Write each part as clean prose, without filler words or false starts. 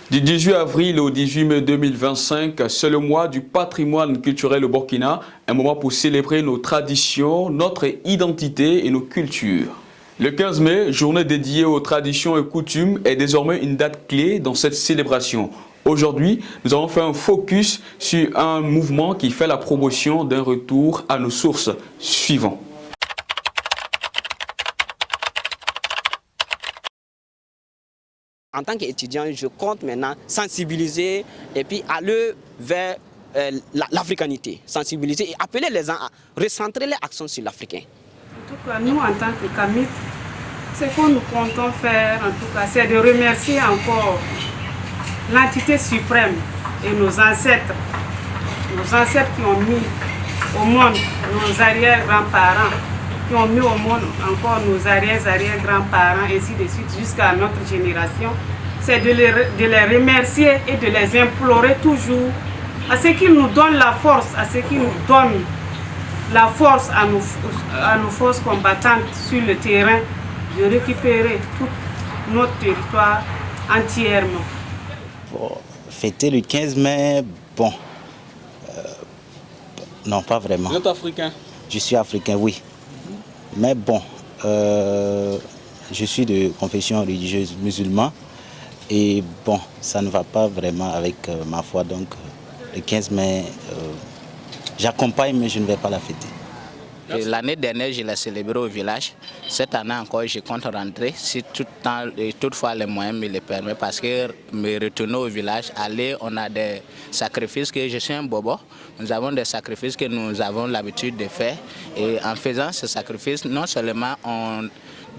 Du 18 avril au 18 mai 2025, c'est le mois du patrimoine culturel au Burkina, un moment pour célébrer nos traditions, notre identité et nos cultures. Le 15 mai, journée dédiée aux traditions et coutumes, est désormais une date clé dans cette célébration. Aujourd'hui, nous allons faire un focus sur un mouvement qui fait la promotion d'un retour à nos sources. Suivant. En tant qu'étudiant, je compte maintenant sensibiliser et puis aller vers l'africanité, sensibiliser et appeler les gens à recentrer les actions sur l'Africain. En tout cas, nous, en tant que CAMIT, ce que nous comptons faire, en tout cas, c'est de remercier encore l'entité suprême et nos ancêtres qui ont mis au monde nos arrière-grands-parents, qui ont mis au monde encore nos arrière-grands-parents, ainsi de suite, jusqu'à notre génération. C'est de les remercier et de les implorer toujours à ce qu'ils nous donnent la force, à ce qu'ils nous donnent la force à nos forces combattantes sur le terrain de récupérer tout notre territoire entièrement. Bon, fêter le 15 mai, bon, non pas vraiment. Vous êtes africain? Je suis africain, oui. Mais bon, je suis de confession religieuse musulmane et bon, ça ne va pas vraiment avec ma foi. Donc le 15 mai, j'accompagne mais je ne vais pas la fêter. L'année dernière, je l'ai célébré au village. Cette année encore, je compte rentrer si toutefois les moyens me le permettent parce que me retourner au village, aller, on a des sacrifices que je suis un bobo. Nous avons des sacrifices que nous avons l'habitude de faire et en faisant ces sacrifices, non seulement on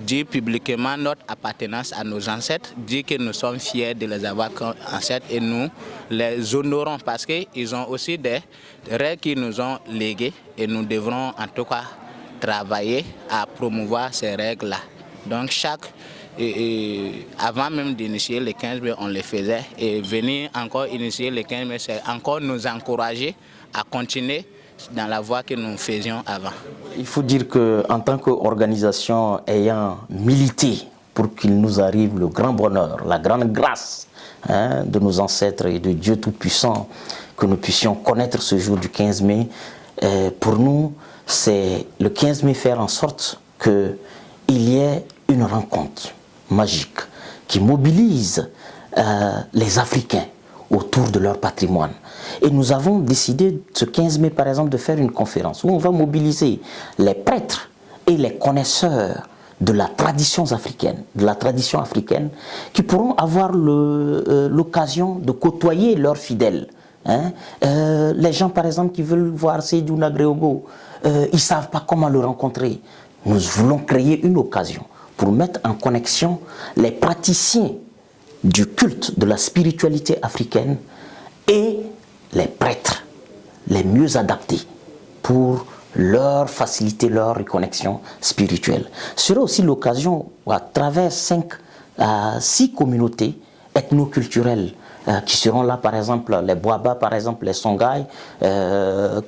dit publiquement notre appartenance à nos ancêtres, dit que nous sommes fiers de les avoir comme ancêtres et nous les honorons parce qu'ils ont aussi des règles qu'ils nous ont léguées et nous devrons en tout cas travailler à promouvoir ces règles-là. Donc avant même d'initier le 15 mai, on le faisait et venir encore initier le 15 mai, c'est encore nous encourager à continuer dans la voie que nous faisions avant. Il faut dire qu'en tant qu'organisation ayant milité pour qu'il nous arrive le grand bonheur, la grande grâce de nos ancêtres et de Dieu Tout-Puissant, que nous puissions connaître ce jour du 15 mai, pour nous, c'est le 15 mai faire en sorte qu'il y ait une rencontre magique qui mobilise les Africains autour de leur patrimoine. Et nous avons décidé ce 15 mai par exemple de faire une conférence où on va mobiliser les prêtres et les connaisseurs de la tradition africaine, qui pourront avoir l'occasion de côtoyer leurs fidèles. Les gens par exemple qui veulent voir Seydou Nagreogo, ils ne savent pas comment le rencontrer. Nous voulons créer une occasion pour mettre en connexion les praticiens du culte de la spiritualité africaine et les prêtres les mieux adaptés pour leur faciliter leur reconnexion spirituelle. Ce sera aussi l'occasion à travers 5 à 6 communautés ethnoculturelles qui seront là, par exemple les Boaba, par exemple les Songhai,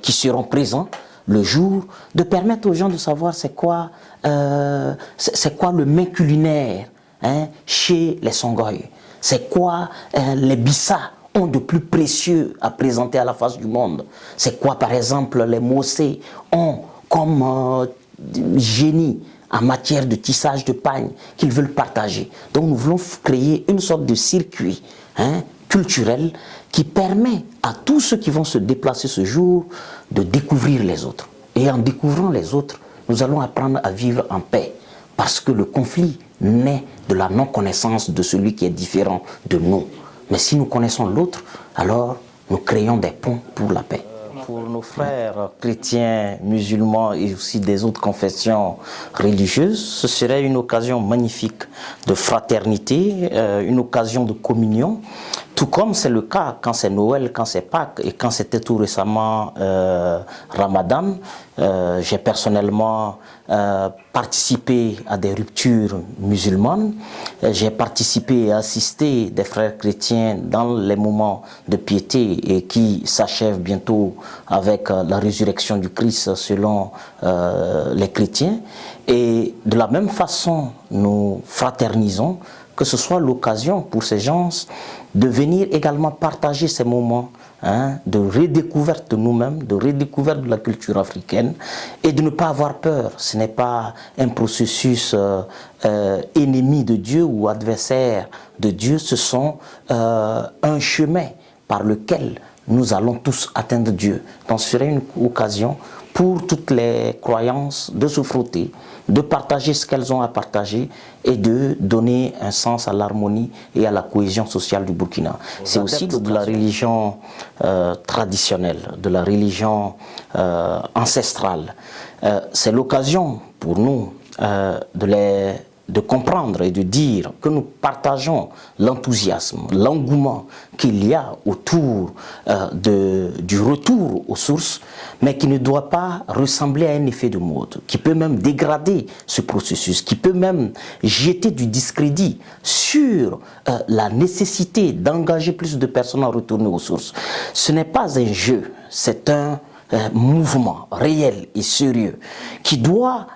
qui seront présents le jour, de permettre aux gens de savoir c'est quoi le mets culinaire chez les Songhai, c'est quoi les Bissa ont de plus précieux à présenter à la face du monde. C'est quoi, par exemple, les Mossé ont comme génie en matière de tissage de pagne qu'ils veulent partager. Donc nous voulons créer une sorte de circuit culturel qui permet à tous ceux qui vont se déplacer ce jour de découvrir les autres. Et en découvrant les autres, nous allons apprendre à vivre en paix. Parce que le conflit naît de la non-connaissance de celui qui est différent de nous. Mais si nous connaissons l'autre, alors nous créons des ponts pour la paix. Pour nos frères chrétiens, musulmans et aussi des autres confessions religieuses, ce serait une occasion magnifique de fraternité, une occasion de communion, tout comme c'est le cas quand c'est Noël, quand c'est Pâques et quand c'était tout récemment Ramadan. J'ai personnellement participé à des ruptures musulmanes, j'ai participé et assisté des frères chrétiens dans les moments de piété et qui s'achèvent bientôt avec la résurrection du Christ selon les chrétiens. Et de la même façon, nous fraternisons, que ce soit l'occasion pour ces gens de venir également partager ces moments de redécouverte de nous-mêmes, de redécouverte de la culture africaine et de ne pas avoir peur. Ce n'est pas un processus ennemi de Dieu ou adversaire de Dieu, ce sont un chemin par lequel nous allons tous atteindre Dieu. Donc ce serait une occasion pour toutes les croyances de se frotter, de partager ce qu'elles ont à partager et de donner un sens à l'harmonie et à la cohésion sociale du Burkina. C'est aussi de la religion traditionnelle, de la religion ancestrale. C'est l'occasion pour nous de comprendre et de dire que nous partageons l'enthousiasme, l'engouement qu'il y a autour du retour aux sources, mais qui ne doit pas ressembler à un effet de mode, qui peut même dégrader ce processus, qui peut même jeter du discrédit sur la nécessité d'engager plus de personnes à retourner aux sources. Ce n'est pas un jeu, c'est un mouvement réel et sérieux qui doit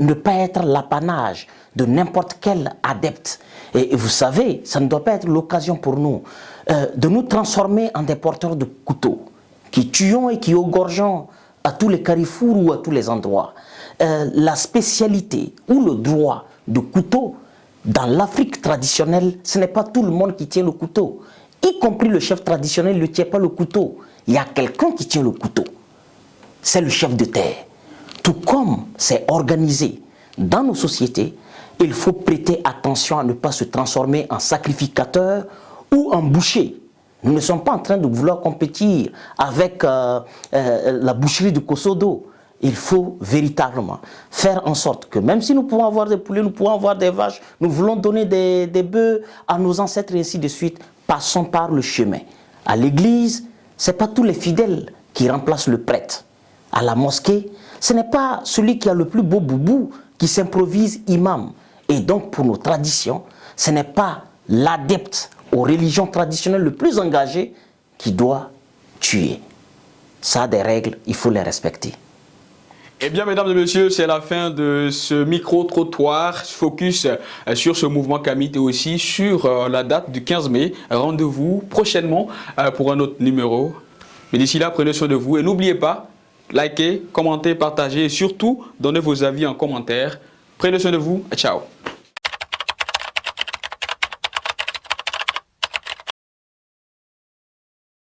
ne pas être l'apanage de n'importe quel adepte. Et vous savez, ça ne doit pas être l'occasion pour nous de nous transformer en des porteurs de couteaux qui tuons et qui égorgeons à tous les carrefours ou à tous les endroits. La spécialité ou le droit de couteau dans l'Afrique traditionnelle, ce n'est pas tout le monde qui tient le couteau. Y compris le chef traditionnel ne tient pas le couteau. Il y a quelqu'un qui tient le couteau. C'est le chef de terre. Tout comme c'est organisé dans nos sociétés, il faut prêter attention à ne pas se transformer en sacrificateur ou en boucher. Nous ne sommes pas en train de vouloir compétir avec la boucherie de Kosodo. Il faut véritablement faire en sorte que même si nous pouvons avoir des poulets, nous pouvons avoir des vaches, nous voulons donner des bœufs à nos ancêtres et ainsi de suite, passons par le chemin. À l'église, ce n'est pas tous les fidèles qui remplacent le prêtre. À la mosquée, ce n'est pas celui qui a le plus beau boubou qui s'improvise imam. Et donc pour nos traditions, ce n'est pas l'adepte aux religions traditionnelles le plus engagé qui doit tuer. Ça a des règles, il faut les respecter. Eh bien, mesdames et messieurs, c'est la fin de ce micro-trottoir focus sur ce mouvement Kamit et aussi sur la date du 15 mai. Rendez-vous prochainement pour un autre numéro. Mais d'ici là, prenez soin de vous et n'oubliez pas, likez, commentez, partagez et surtout, donnez vos avis en commentaire. Prenez soin de vous et ciao.